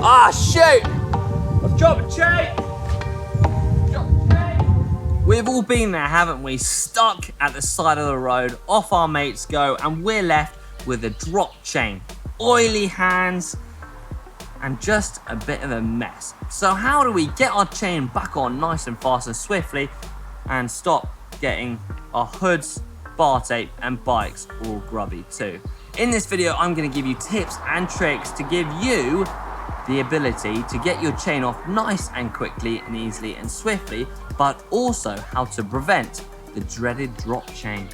Ah, shoot! I've dropped a chain! We've all been there, haven't we? Stuck at the side of the road, off our mates go, and we're left with a drop chain, oily hands, and just a bit of a mess. So how do we get our chain back on nice and fast and swiftly and stop getting our hoods, bar tape, and bikes all grubby too? In this video, I'm gonna give you tips and tricks to give you the ability to get your chain off nice and quickly and easily and swiftly, but also how to prevent the dreaded drop chain.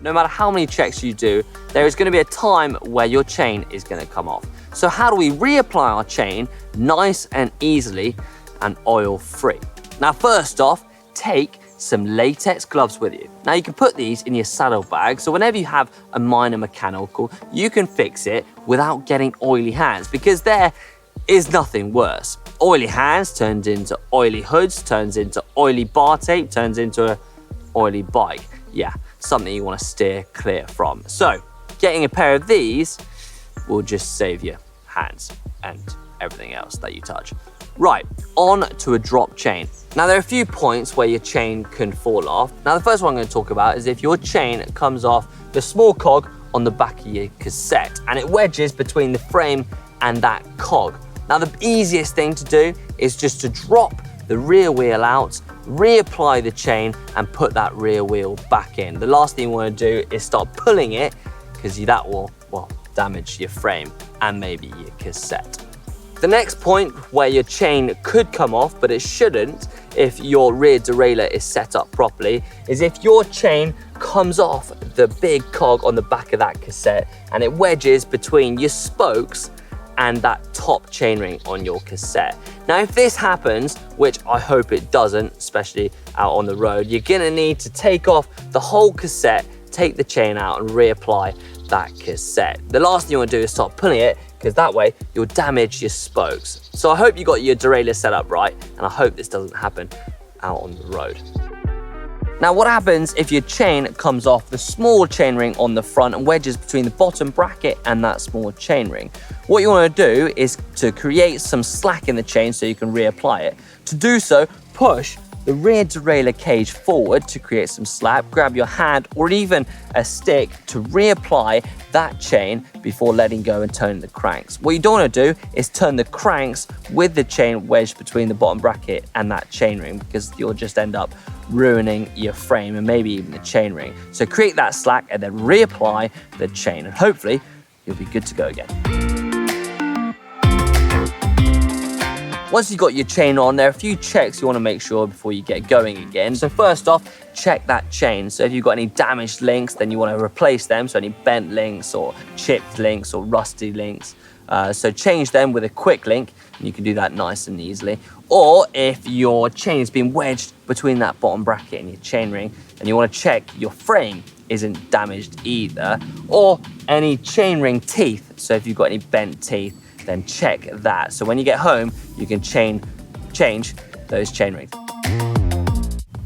No matter how many checks you do, there is going to be a time where your chain is going to come off. So how do we reapply our chain nice and easily and oil-free? Now, first off, take some latex gloves with you. Now, you can put these in your saddlebag, so whenever you have a minor mechanical, you can fix it without getting oily hands, because there is nothing worse. Oily hands turns into oily hoods, turns into oily bar tape, turns into an oily bike. Yeah, something you want to steer clear from. So, getting a pair of these will just save your hands and everything else that you touch. Right, on to a drop chain. Now, there are a few points where your chain can fall off. Now, the first one I'm going to talk about is if your chain comes off the small cog on the back of your cassette and it wedges between the frame and that cog. Now, the easiest thing to do is just to drop the rear wheel out, reapply the chain, and put that rear wheel back in. The last thing you want to do is start pulling it, because that will, well, damage your frame and maybe your cassette. The next point where your chain could come off, but it shouldn't if your rear derailleur is set up properly, is if your chain comes off the big cog on the back of that cassette and it wedges between your spokes and that top chainring on your cassette. Now, if this happens, which I hope it doesn't, especially out on the road, you're gonna need to take off the whole cassette, take the chain out and reapply that cassette. The last thing you wanna do is start pulling it, because that way you'll damage your spokes. So I hope you got your derailleur set up right, and I hope this doesn't happen out on the road. Now, what happens if your chain comes off the small chainring on the front and wedges between the bottom bracket and that small chainring? What you want to do is to create some slack in the chain so you can reapply it. To do so, push the rear derailleur cage forward to create some slack, grab your hand or even a stick to reapply that chain before letting go and turning the cranks. What you don't want to do is turn the cranks with the chain wedged between the bottom bracket and that chainring, because you'll just end up ruining your frame and maybe even the chainring. So create that slack and then reapply the chain, and hopefully you'll be good to go again. Once you've got your chain on, there are a few checks you want to make sure before you get going again. So first off, check that chain. So if you've got any damaged links, then you want to replace them. So any bent links or chipped links or rusty links. So change them with a quick link, and you can do that nice and easily. Or if your chain has been wedged between that bottom bracket and your chainring, and you want to check your frame isn't damaged either, or any chainring teeth. So if you've got any bent teeth, then check that. So when you get home, you can change those chainrings.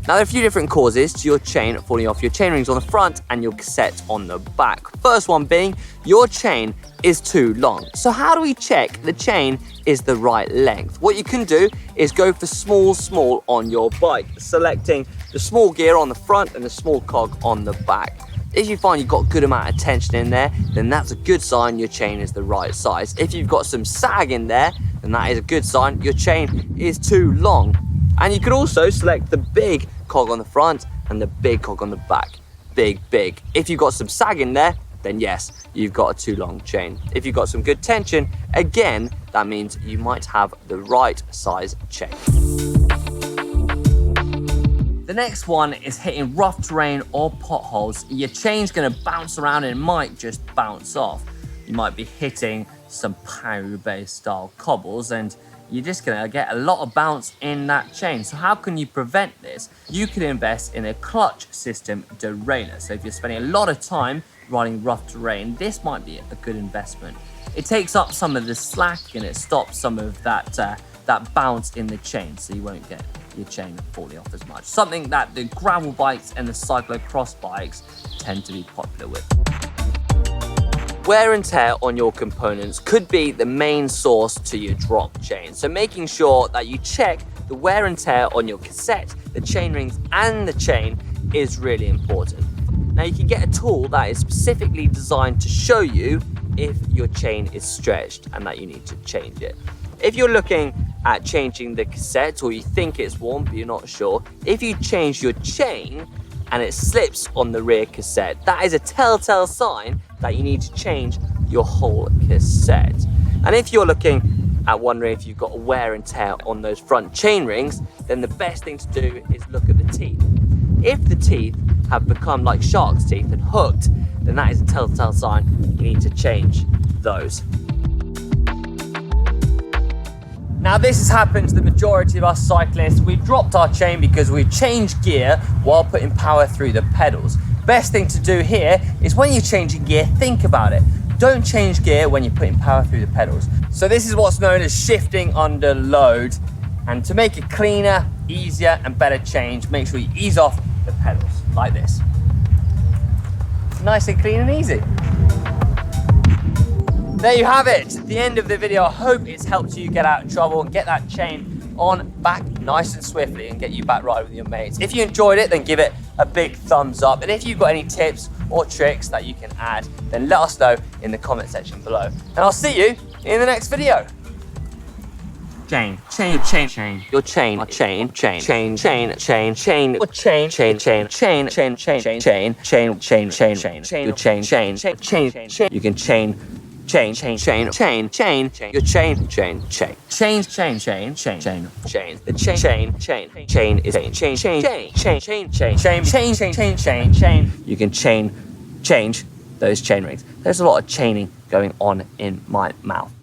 Now, there are a few different causes to your chain falling off. Your chainring's on the front and your cassette on the back. First one being your chain is too long. So how do we check the chain is the right length? What you can do is go for small on your bike, selecting the small gear on the front and the small cog on the back. If you find you've got a good amount of tension in there, then that's a good sign your chain is the right size. If you've got some sag in there, then that is a good sign your chain is too long. And you could also select the big cog on the front and the big cog on the back. Big. If you've got some sag in there, then yes, you've got a too long chain. If you've got some good tension, again, that means you might have the right size chain. The next one is hitting rough terrain or potholes. Your chain's gonna bounce around and it might just bounce off. You might be hitting some Paris style cobbles and you're just gonna get a lot of bounce in that chain. So how can you prevent this? You can invest in a clutch system derailleur. So if you're spending a lot of time riding rough terrain, this might be a good investment. It takes up some of the slack and it stops some of that bounce in the chain, so you won't get your chain falling off as much. Something that the gravel bikes and the cyclocross bikes tend to be popular with. Wear and tear on your components could be the main source to your drop chain. So making sure that you check the wear and tear on your cassette, the chain rings and the chain is really important. Now you can get a tool that is specifically designed to show you if your chain is stretched and that you need to change it. If you're looking at changing the cassette or you think it's worn but you're not sure, if you change your chain and it slips on the rear cassette, that is a telltale sign that you need to change your whole cassette. And if you're looking at wondering if you've got a wear and tear on those front chain rings, then the best thing to do is look at the teeth. If the teeth have become like shark's teeth and hooked, then that is a telltale sign you need to change those. Now this has happened to the majority of us cyclists. We've dropped our chain because we've changed gear while putting power through the pedals. Best thing to do here is when you're changing gear, think about it. Don't change gear when you're putting power through the pedals. So this is what's known as shifting under load. And to make it cleaner, easier and better change, make sure you ease off the pedals like this. Nice and clean and easy. There you have it, the end of the video. I hope it's helped you get out of trouble and get that chain on back nice and swiftly and get you back riding with your mates. If you enjoyed it, then give it a big thumbs up. And if you've got any tips or tricks that you can add, then let us know in the comment section below. And I'll see you in the next video. Chain, chain, chain, chain. Your chain, chain, chain, chain, chain, chain, chain, your chain, chain, chain, chain, chain, chain, chain, chain, chain, chain, chain, chain, your chain, chain, chain, chain. You can chain, chain, chain, chain, chain, chain, your chain, chain, chain, chain, chain, chain, chain, chain, chain. The chain, chain, chain, chain is chain, chain, chain, chain, chain, chain, chain, chain, chain, chain, chain, chain. You can change those chain rings. There's a lot of chaining going on in my mouth.